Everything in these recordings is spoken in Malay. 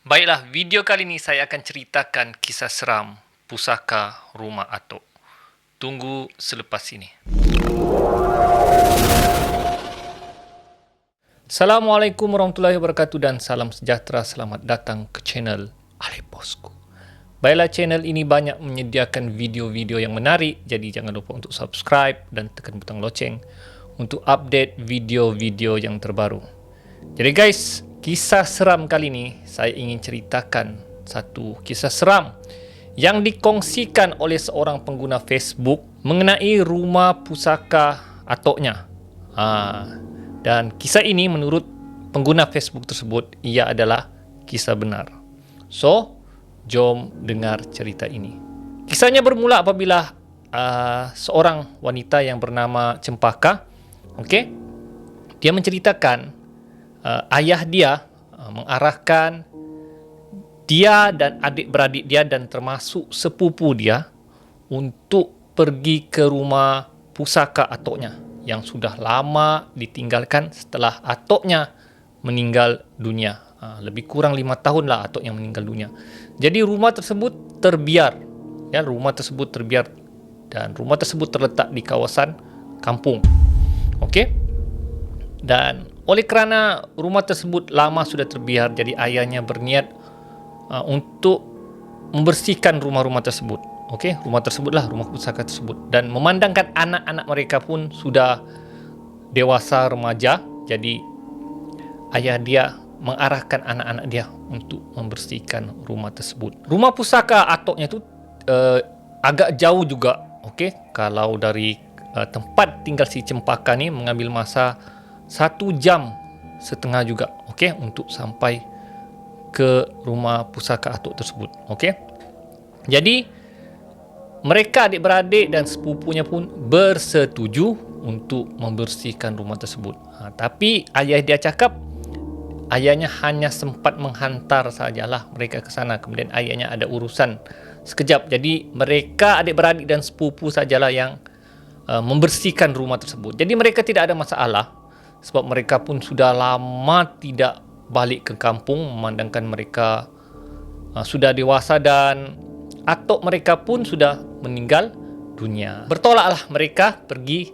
Baiklah, video kali ini saya akan ceritakan kisah seram pusaka rumah atok. Tunggu selepas ini. Assalamualaikum warahmatullahi wabarakatuh dan salam sejahtera. Selamat datang ke channel Ali Bosku. Baiklah, channel ini banyak menyediakan video-video yang menarik, jadi jangan lupa untuk subscribe dan tekan butang loceng untuk update video-video yang terbaru. Jadi guys, kisah seram kali ini saya ingin ceritakan satu kisah seram yang dikongsikan oleh seorang pengguna Facebook mengenai rumah pusaka atoknya. Dan kisah ini menurut pengguna Facebook tersebut, ia adalah kisah benar. So, jom dengar cerita ini. Kisahnya bermula apabila seorang wanita yang bernama Cempaka, dia menceritakan ayah dia mengarahkan dia dan adik-beradik dia dan termasuk sepupu dia untuk pergi ke rumah pusaka atoknya yang sudah lama ditinggalkan setelah atoknya meninggal dunia. Lebih kurang 5 tahun lah atoknya meninggal dunia. Jadi rumah tersebut terbiar. Rumah tersebut terbiar dan rumah tersebut terletak di kawasan kampung. Dan oleh kerana rumah tersebut lama sudah terbiar, jadi ayahnya berniat untuk membersihkan rumah-rumah tersebut. Rumah tersebutlah, rumah pusaka tersebut. Dan memandangkan anak-anak mereka pun sudah dewasa remaja, jadi ayah dia mengarahkan anak-anak dia untuk membersihkan rumah tersebut. Rumah pusaka atoknya itu agak jauh juga. Kalau dari tempat tinggal si Cempaka ni mengambil masa 1,5 jam juga, untuk sampai ke rumah pusaka atok tersebut. Jadi mereka adik-beradik dan sepupunya pun bersetuju untuk membersihkan rumah tersebut. Tapi ayah dia cakap ayahnya hanya sempat menghantar sajalah mereka ke sana. Kemudian ayahnya ada urusan sekejap. Jadi mereka adik-beradik dan sepupu sajalah yang membersihkan rumah tersebut. Jadi mereka tidak ada masalah sebab mereka pun sudah lama tidak balik ke kampung, memandangkan mereka sudah dewasa dan atok mereka pun sudah meninggal dunia. Bertolaklah mereka pergi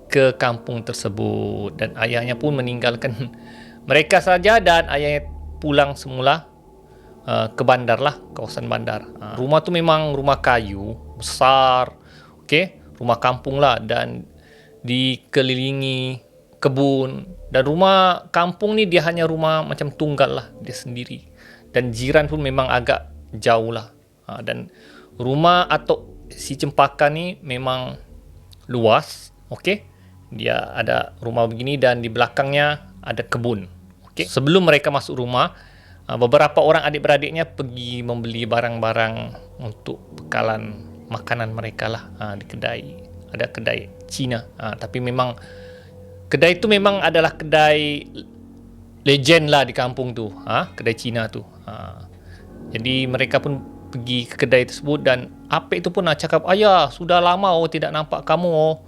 ke kampung tersebut dan ayahnya pun meninggalkan mereka saja dan ayahnya pulang semula ke bandar lah, kawasan bandar. Rumah tu memang rumah kayu besar, rumah kampung lah, dan dikelilingi kebun. Dan rumah kampung ni dia hanya rumah macam tunggal lah, dia sendiri. Dan jiran pun memang agak jauh lah. Dan rumah atok si Cempaka ni memang luas. Dia ada rumah begini dan di belakangnya ada kebun. Sebelum mereka masuk rumah, beberapa orang adik-beradiknya pergi membeli barang-barang untuk bekalan makanan mereka lah di kedai. Ada kedai Cina, tapi memang kedai itu memang adalah kedai legend lah di kampung tu, kedai Cina tu. Jadi mereka pun pergi ke kedai tersebut dan apek tu pun nak cakap, ayah sudah lama tidak nampak kamu,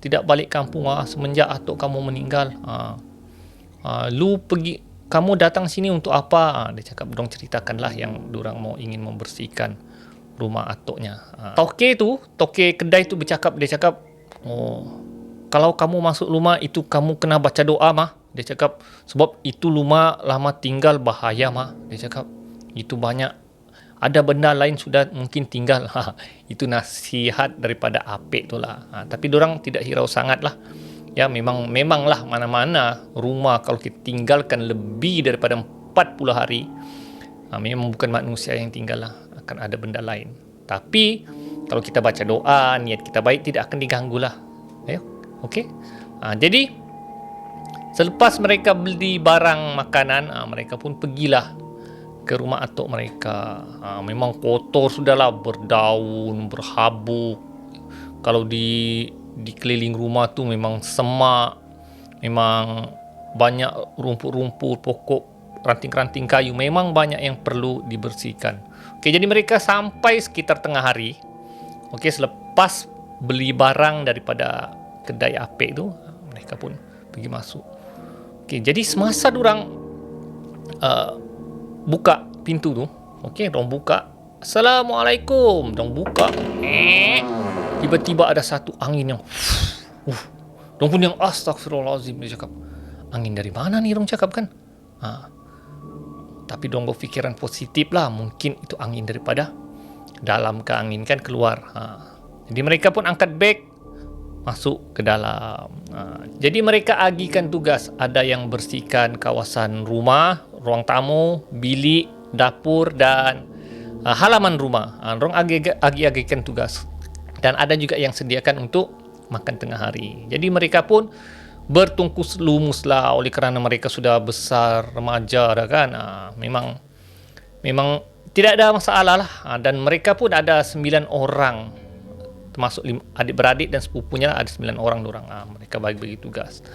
tidak balik kampung semenjak atuk kamu meninggal. Lu pergi, kamu datang sini untuk apa? Dia cakap, dorang ceritakanlah yang dorang mau ingin membersihkan rumah atoknya. Toke kedai tu bercakap, dia cakap, kalau kamu masuk rumah itu kamu kena baca doa mah. Dia cakap sebab itu rumah lama tinggal bahaya mah. Dia cakap itu banyak ada benda lain sudah mungkin tinggal. Itu nasihat daripada apek tu lah. Tapi dorang tidak hirau sangat lah. Ya memanglah mana-mana rumah kalau kita tinggalkan lebih daripada 40 hari, memang bukan manusia yang tinggal lah, akan ada benda lain. Tapi kalau kita baca doa, niat kita baik, tidak akan diganggu lah. Jadi selepas mereka beli barang makanan, mereka pun pergilah ke rumah atok mereka. Memang kotor sudahlah, berdaun, berhabuk. Kalau di keliling rumah tu memang semak, memang banyak rumput-rumput, pokok, ranting-ranting kayu, memang banyak yang perlu dibersihkan. Jadi mereka sampai sekitar tengah hari. Selepas beli barang daripada kedai apek tu, mereka pun pergi masuk. Jadi semasa diorang buka pintu tu. Okey, dong buka. Assalamualaikum. Dong buka. Tiba-tiba ada satu angin yang dong pun yang astagfirullahalazim, dia cakap. Angin dari mana ni dong cakap kan? Tapi dong berfikiran positif lah, mungkin itu angin daripada dalam ke angin kan keluar. Jadi mereka pun angkat beg masuk ke dalam. Jadi mereka agikan tugas, ada yang bersihkan kawasan rumah, ruang tamu, bilik, dapur dan halaman rumah. Dorang agikan tugas. Dan ada juga yang sediakan untuk makan tengah hari. Jadi mereka pun bertungkus lumus lah, oleh kerana mereka sudah besar, remaja dah kan. Memang tidak ada masalah lah. Dan mereka pun ada 9 orang, termasuk adik-beradik dan sepupunya ada 9 orang dorang. Mereka bagi tugas.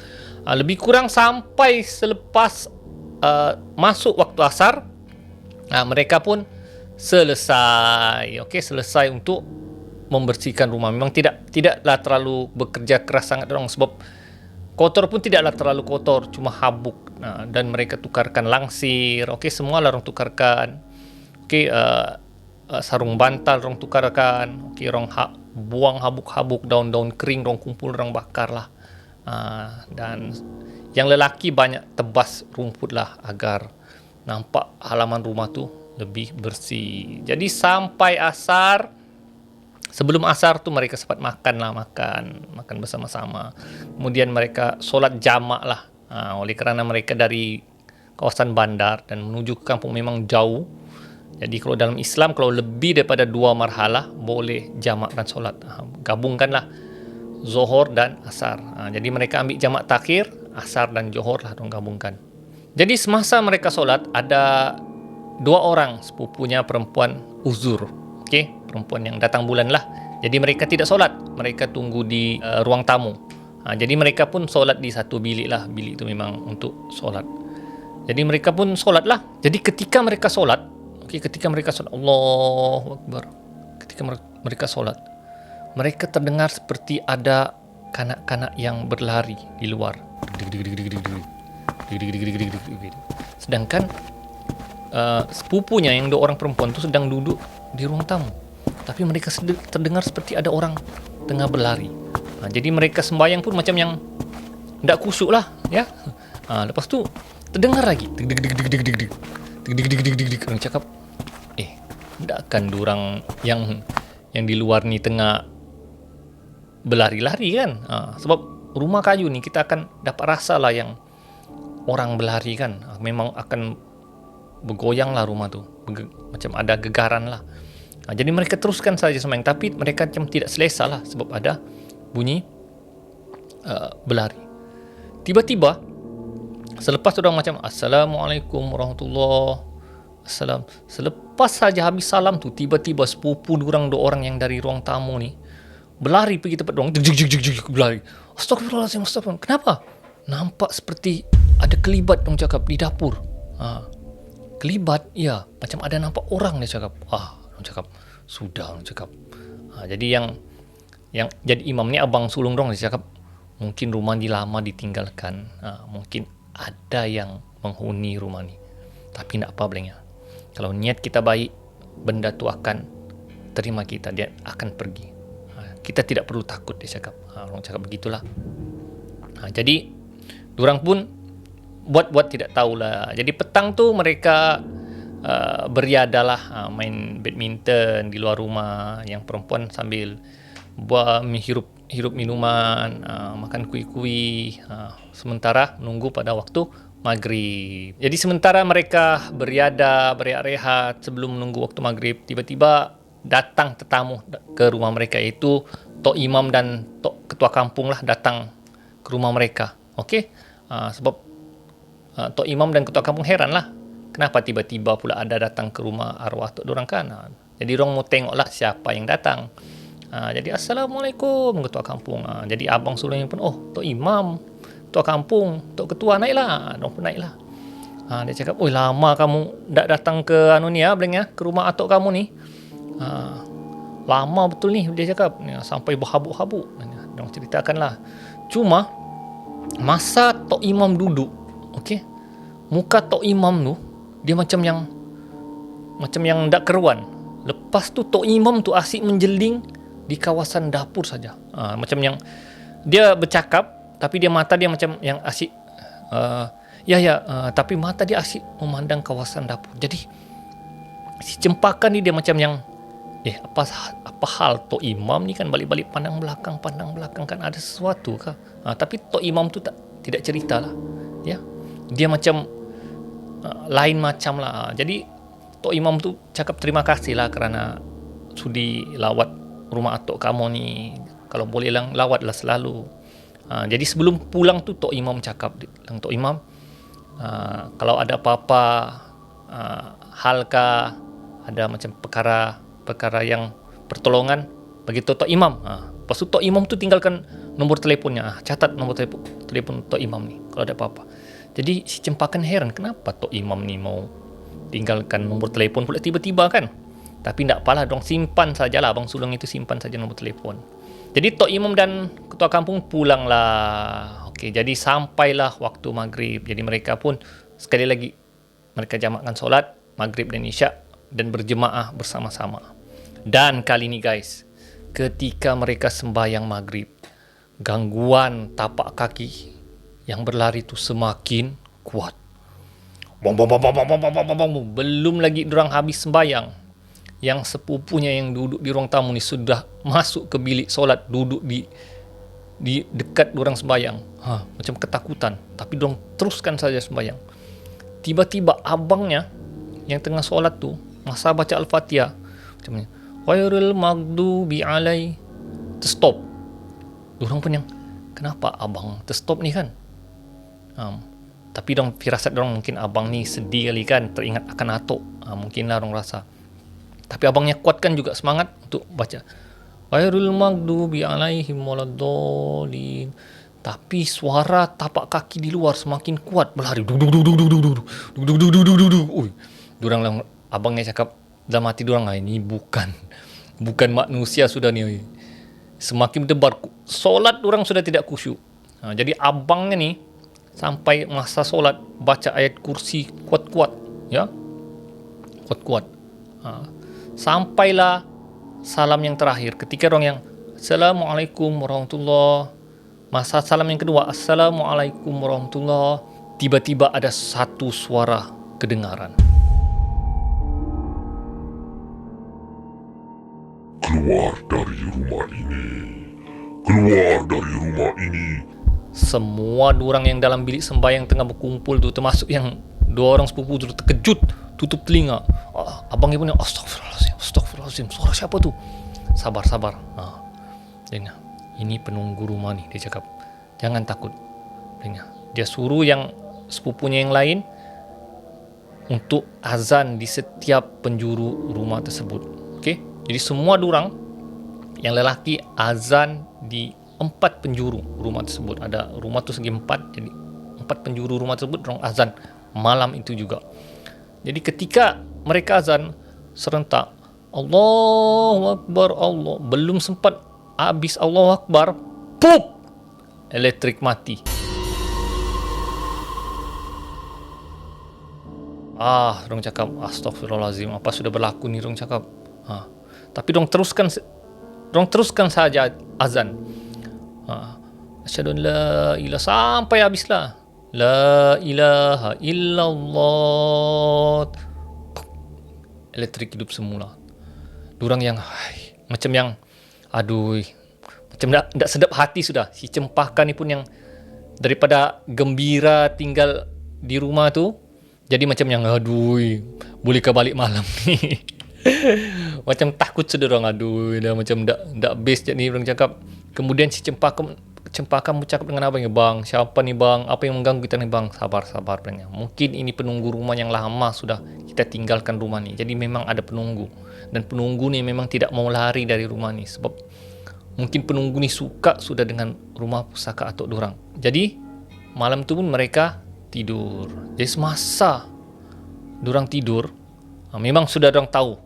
Lebih kurang sampai selepas masuk waktu asar, mereka pun selesai. Okey, selesai untuk membersihkan rumah. Memang tidaklah terlalu bekerja keras sangat dorang, sebab kotor pun tidaklah terlalu kotor, cuma habuk. Dan mereka tukarkan langsir. Okey, semua lah orang tukarkan. Okey, sarung bantal orang tukarkan. Okey, orang buang habuk-habuk, daun-daun kering orang kumpul, orang bakar lah. Dan yang lelaki banyak tebas rumput lah agar nampak halaman rumah tu lebih bersih. Jadi sampai asar, sebelum asar tu mereka sempat makan bersama-sama. Kemudian mereka solat jamak lah. Oleh kerana mereka dari kawasan bandar dan menuju ke kampung memang jauh. Jadi kalau dalam Islam, kalau lebih daripada 2 marhalah boleh jamak dan solat. Gabungkanlah Zohor dan Asar. Jadi mereka ambil jamak takhir, Asar dan Zohor lah dong gabungkan. Jadi semasa mereka solat, ada 2 orang sepupunya perempuan uzur. Okey, perempuan yang datang bulan lah. Jadi mereka tidak solat, mereka tunggu di ruang tamu. Jadi mereka pun solat di satu bilik lah. Bilik itu memang untuk solat. Jadi mereka pun solat lah. Jadi ketika mereka solat, Allahu Akbar. Ketika mereka solat, mereka terdengar seperti ada kanak-kanak yang berlari di luar. Sedangkan sepupunya yang 2 orang perempuan tu sedang duduk di ruang tamu, tapi mereka terdengar seperti ada orang tengah berlari. Jadi mereka sembahyang pun macam yang tidak khusyuk lah, ya. Lepas tu terdengar lagi orang cakap, takkan durang yang di luar ni tengah berlari-lari kan? Sebab rumah kayu ni kita akan dapat rasa lah yang orang berlari kan. Memang akan bergoyang lah rumah tu, macam ada gegaran lah. Jadi mereka teruskan saja sembahyang, tapi mereka macam tidak selesa lah sebab ada bunyi berlari. Tiba-tiba selepas orang macam Assalamualaikum warahmatullahi wabarakatuh, selepas saja habis salam tu, tiba-tiba sepupu dua orang yang dari ruang tamu ni berlari pergi tempat dorang, berlari. Astagfirullahaladzim, astagfirullah. Kenapa? Nampak seperti ada kelibat dong cakap di dapur. Kelibat, ya, macam ada nampak orang dia cakap. Orang cakap, sudah orang cakap. Jadi yang jadi imam ni abang sulung dong dia cakap, mungkin rumah ni lama ditinggalkan. Mungkin ada yang menghuni rumah ni. Tapi tak apa belenya. Kalau niat kita baik, benda tu akan terima kita, dia akan pergi. Kita tidak perlu takut, dia cakap. Orang cakap begitulah. Jadi diorang pun buat tidak tahulah. Jadi petang tu mereka beriadalah, main badminton di luar rumah. Yang perempuan sambil hirup minuman, makan kuih-kuih, sementara menunggu pada waktu maghrib. Jadi sementara mereka berehat-rehat sebelum menunggu waktu maghrib, tiba-tiba datang tetamu ke rumah mereka, iaitu Tok Imam dan Tok Ketua Kampung lah datang ke rumah mereka. Okey, sebab Tok Imam dan Ketua Kampung heran lah, kenapa tiba-tiba pula ada datang ke rumah arwah Tok dorang kan. Jadi dorang mau tengok lah siapa yang datang. Jadi Assalamualaikum Ketua Kampung. Jadi abang sulung pun, Tok Imam, Tok Kampung, Tok Ketua naiklah. Dorang pun naiklah. Dia cakap, lama kamu tak datang ke ke rumah atok kamu ni. Lama betul ni, dia cakap. Sampai berhabuk-habuk. Dorang ceritakanlah. Cuma masa Tok Imam duduk, okey, muka Tok Imam tu dia macam yang macam yang ndak keruan. Lepas tu Tok Imam tu asyik menjeling di kawasan dapur saja. Macam yang dia bercakap tapi dia mata dia macam yang asyik tapi mata dia asyik memandang kawasan dapur. Jadi si Cempaka ni dia macam yang apa hal Tok Imam ni kan balik-balik pandang belakang kan ada sesuatu kah? Tapi Tok Imam tu tidak cerita lah. Ya. Dia macam lain macam lah. Jadi Tok Imam tu cakap terima kasih lah kerana sudi lawat rumah atuk kamu ni. Kalau boleh lang lawatlah selalu. Jadi sebelum pulang tu Tok Imam cakap dengan Tok Imam, kalau ada apa-apa hal kah, ada macam perkara yang pertolongan bagi Tok Imam. Lepas tu Tok Imam tu tinggalkan nombor teleponnya. Catat nombor telefon Tok Imam ni kalau ada apa-apa. Jadi si Cempaka heran kenapa Tok Imam ni mau tinggalkan nombor telefon pula tiba-tiba kan. Tapi tak apalah, dong simpan sajalah, Abang Sulung itu simpan saja nombor telefon. Jadi Tok Imam dan ketua kampung pulanglah. Okey, jadi sampailah waktu maghrib. Jadi mereka pun sekali lagi mereka jamakkan solat maghrib dan isyak dan berjemaah bersama-sama. Dan kali ini guys, ketika mereka sembahyang maghrib, gangguan tapak kaki yang berlari itu semakin kuat. Belum lagi dorang habis sembahyang, yang sepupunya yang duduk di ruang tamu ni sudah masuk ke bilik solat, duduk di dekat dorang sembahyang. Macam ketakutan, tapi dorang teruskan saja sembahyang. Tiba-tiba abangnya yang tengah solat tu, masa baca Al-Fatihah macam ni, ghairil maghdubi alai, terstop. Dorang pun yang kenapa abang terstop ni kan? Tapi dong firasat dorang mungkin abang ni sedih kali kan, teringat akan atuk. Mungkinlah dorang rasa. Tapi abangnya kuatkan juga semangat untuk baca ghairil maghdubi alaihim waladdallin. Tapi suara tapak kaki di luar semakin kuat berlari. Dorang lah, abangnya cakap dalam hati dorang, ini bukan manusia sudah ni. Semakin berdebar, solat dorang sudah tidak khusyuk. Jadi abangnya ni sampai masa solat baca ayat kursi kuat-kuat, ya, kuat-kuat. Sampailah salam yang terakhir. Ketika orang yang Assalamualaikum warahmatullahi, masa salam yang kedua Assalamualaikum warahmatullahi, tiba-tiba ada satu suara kedengaran. Keluar dari rumah ini. Keluar dari rumah ini. Semua dorang yang dalam bilik sembahyang tengah berkumpul tu, termasuk yang dua orang sepupu tu, terkejut, tutup telinga. Abang ibu ni, Astagfirullahaladzim, suara siapa tu? Sabar. Dengar, ini penunggu rumah ni, dia cakap. Jangan takut. Dengar, dia suruh yang sepupunya yang lain untuk azan di setiap penjuru rumah tersebut. Okey? Jadi semua dorang yang lelaki azan di 4 penjuru rumah tersebut. Ada rumah tu segi 4, jadi 4 penjuru rumah tersebut dorang azan malam itu juga. Jadi ketika mereka azan serentak, Allahu Akbar, Allah, belum sempat habis Allahu Akbar, pop, elektrik mati. Dorang cakap, Astagfirullahaladzim, apa sudah berlaku ni, dorang cakap. Tapi dorang teruskan saja azan. Asyhadu an la ilaha, sampai habislah. La ilaha illallah. Elektrik hidup semula. Dorang yang macam yang macam tak sedap hati sudah. Si Cempaka ni pun yang daripada gembira tinggal di rumah tu, jadi macam yang bolehkah balik malam ni. Macam takut sudah orang, dah macam tak best je ni orang cakap. Kemudian si Cempaka cakap dengan abangnya, bang, siapa ni bang, apa yang mengganggu kita ni bang? Sabar bang. Mungkin ini penunggu rumah yang lama sudah kita tinggalkan rumah ni. Jadi memang ada penunggu, dan penunggu ni memang tidak mau lari dari rumah ni, sebab mungkin penunggu ni suka sudah dengan rumah pusaka atuk dorang. Jadi malam tu pun mereka tidur. Jadi semasa dorang tidur, memang sudah dorang tahu,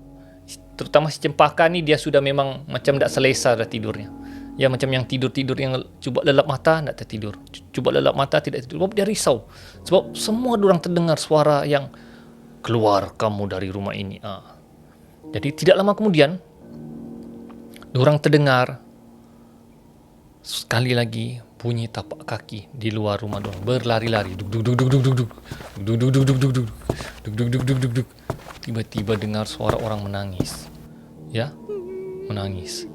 terutama si Cempaka ni, dia sudah memang macam tak selesa dah tidurnya. Ya, macam yang tidur-tidur yang cuba lelap mata tak tertidur, cuba lelap mata tidak tidur. Sebab dia risau, sebab semua dorang terdengar suara yang keluar kamu dari rumah ini. Jadi tidak lama kemudian, diorang terdengar sekali lagi bunyi tapak kaki di luar rumah diorang berlari-lari. Duk duk duk duk duk duk duk duk duk duk duk duk duk duk duk duk duk duk. Tiba-tiba dengar suara orang menangis. Ya, menangis.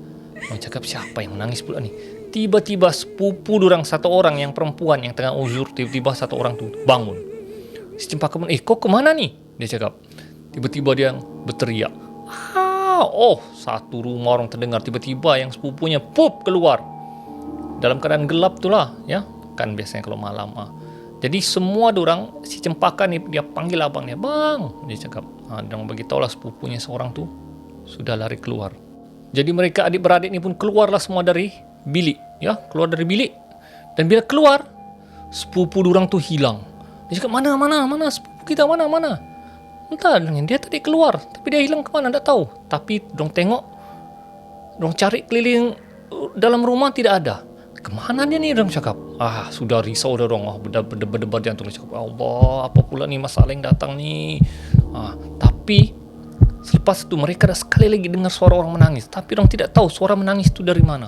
Orang cakap siapa yang menangis pula ni? Tiba-tiba sepupu diorang satu orang yang perempuan yang tengah uzur, tiba-tiba satu orang tu bangun. Si Cempaka pun, kau kemana ni? Dia cakap. Tiba-tiba dia berteriak. Satu rumah orang terdengar. Tiba-tiba yang sepupunya keluar. Dalam keadaan gelap tu lah, ya. Kan biasanya kalau malam. Jadi semua diorang, si Cempaka ni dia panggil abangnya, bang. Dia cakap. Dia beritahu lah sepupunya seorang tu sudah lari keluar. Jadi mereka adik-beradik ni pun keluarlah semua dari bilik, ya, keluar dari bilik. Dan bila keluar, sepupu diorang tu hilang. Dia cakap, mana sepupu kita, mana? Entah, dia tadi keluar, tapi dia hilang ke mana, tak tahu. Tapi dong tengok, dong cari keliling dalam rumah tidak ada. Kemana dia ni, dong cakap. Sudah risau dah dong. Berdebar jantung. Cakap, Allah, apa pula ni masalah yang datang ni. Tapi selepas itu mereka dah sekali lagi dengar suara orang menangis. Tapi dong tidak tahu suara menangis itu dari mana.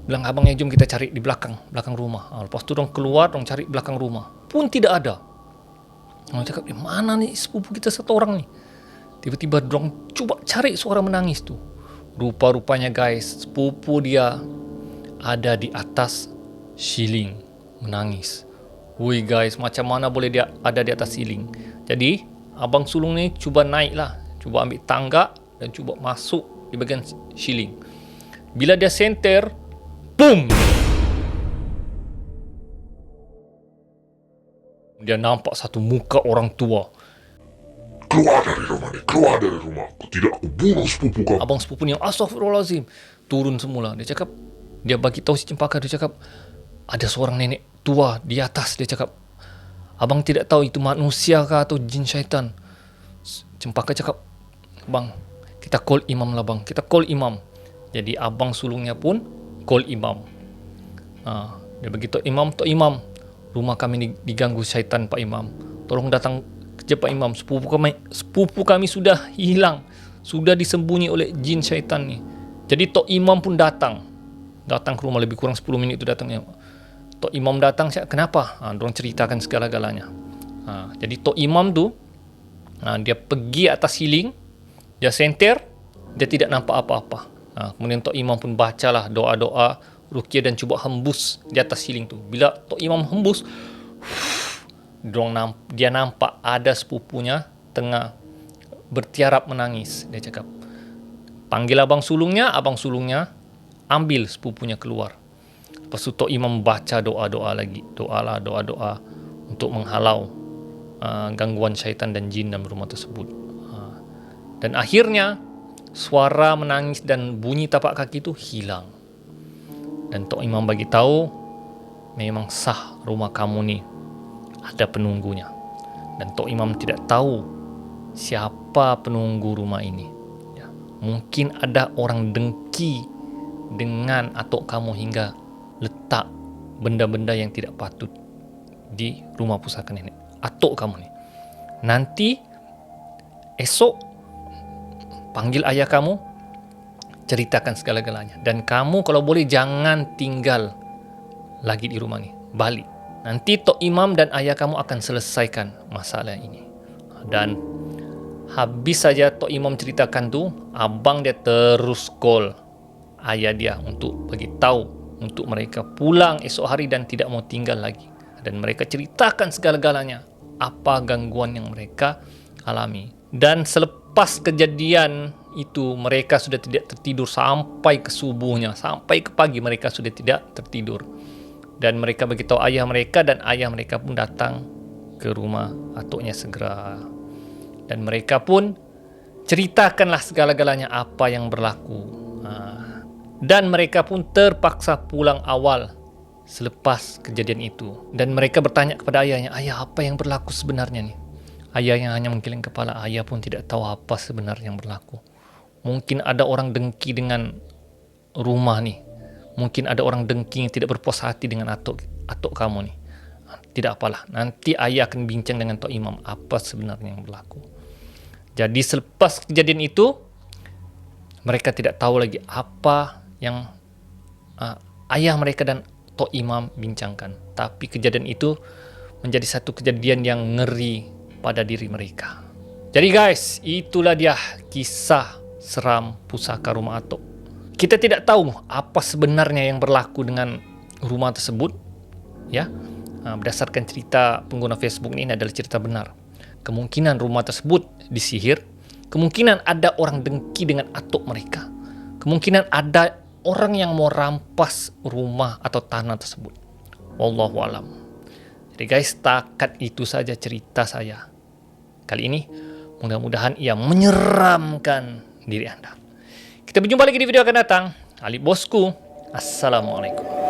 Bilang abangnya, jom kita cari di belakang rumah. Lepas itu dong keluar, dong cari belakang rumah. Pun tidak ada. Orang cakap, mana nih sepupu kita satu orang nih? Tiba-tiba dong coba cari suara menangis tu. Rupa-rupanya guys, sepupu dia ada di atas siling menangis. Woi guys, macam mana boleh dia ada di atas siling? Jadi abang sulung ni cuba naik lah, cuba ambil tangga dan cuba masuk di bagian siling. Bila dia senter, boom! Dia nampak satu muka orang tua. Keluar dari rumah ni, keluar dari rumah. Aku tidak aku bunuh sepupu kamu. Abang sepupu ni, astagfirullahalazim, turun semula. Dia cakap, dia bagi tahu si Cempaka, dia cakap, ada seorang nenek tua di atas. Dia cakap, abang tidak tahu itu manusia kah atau jin syaitan. Cempaka cakap, bang, kita call imam lah bang, kita call imam. Jadi abang sulungnya pun call imam. Dia beritahu imam, Tok Imam, rumah kami diganggu syaitan Pak Imam. Tolong datang kerja Pak Imam. Sepupu kami sudah hilang, sudah disembunyi oleh jin syaitan ni. Jadi Tok Imam pun datang ke rumah, lebih kurang 10 minit itu datangnya. Tok Imam datang, kenapa? Diorang ceritakan segala-galanya. Jadi Tok Imam tu, dia pergi atas siling, dia senter, dia tidak nampak apa-apa. Kemudian Tok Imam pun bacalah doa-doa ruqyah dan cuba hembus di atas siling tu. Bila Tok Imam hembus, dia nampak ada sepupunya tengah bertiarap menangis. Dia cakap, panggil abang sulungnya ambil sepupunya keluar. Lepas tu Tok Imam baca doa-doa lagi, doa untuk menghalau gangguan syaitan dan jin dalam rumah tersebut. Dan akhirnya suara menangis dan bunyi tapak kaki itu hilang. Dan Tok Imam bagi tahu, memang sah rumah kamu ni ada penunggunya. Dan Tok Imam tidak tahu siapa penunggu rumah ini. Mungkin ada orang dengki dengan atuk kamu hingga letak benda-benda yang tidak patut di rumah pusaka nenek atuk kamu ni. Nanti esok panggil ayah kamu, ceritakan segala-galanya. Dan kamu kalau boleh jangan tinggal lagi di rumah ni, balik. Nanti Tok Imam dan ayah kamu akan selesaikan masalah ini. Dan habis saja Tok Imam ceritakan tu, abang dia terus call ayah dia untuk bagi tahu untuk mereka pulang esok hari dan tidak mau tinggal lagi. Dan mereka ceritakan segala-galanya, apa gangguan yang mereka alami. Dan selepas kejadian itu, mereka sudah tidak tertidur sampai ke subuhnya, sampai ke pagi mereka sudah tidak tertidur. Dan mereka beritahu ayah mereka, dan ayah mereka pun datang ke rumah atuknya segera. Dan mereka pun ceritakanlah segala-galanya apa yang berlaku. Dan mereka pun terpaksa pulang awal selepas kejadian itu. Dan mereka bertanya kepada ayahnya, ayah, apa yang berlaku sebenarnya ni? Ayah yang hanya menggeleng kepala. Ayah pun tidak tahu apa sebenarnya yang berlaku. Mungkin ada orang dengki dengan rumah ni. Mungkin ada orang dengki yang tidak berpuas hati dengan atuk kamu ni. Tidak apalah, nanti ayah akan bincang dengan Tok Imam apa sebenarnya yang berlaku. Jadi selepas kejadian itu, mereka tidak tahu lagi apa yang ayah mereka dan Tok Imam bincangkan. Tapi kejadian itu menjadi satu kejadian yang ngeri pada diri mereka. Jadi guys, itulah dia kisah seram pusaka rumah Atok. Kita tidak tahu apa sebenarnya yang berlaku dengan rumah tersebut, ya. Berdasarkan cerita pengguna Facebook ini adalah cerita benar. Kemungkinan rumah tersebut disihir, kemungkinan ada orang dengki dengan Atok mereka, kemungkinan ada orang yang mau rampas rumah atau tanah tersebut. Wallahu alam. Jadi guys, takat itu saja cerita saya kali ini. Mudah-mudahan ia menyeramkan diri Anda. Kita berjumpa lagi di video akan datang. Alip bosku. Assalamualaikum.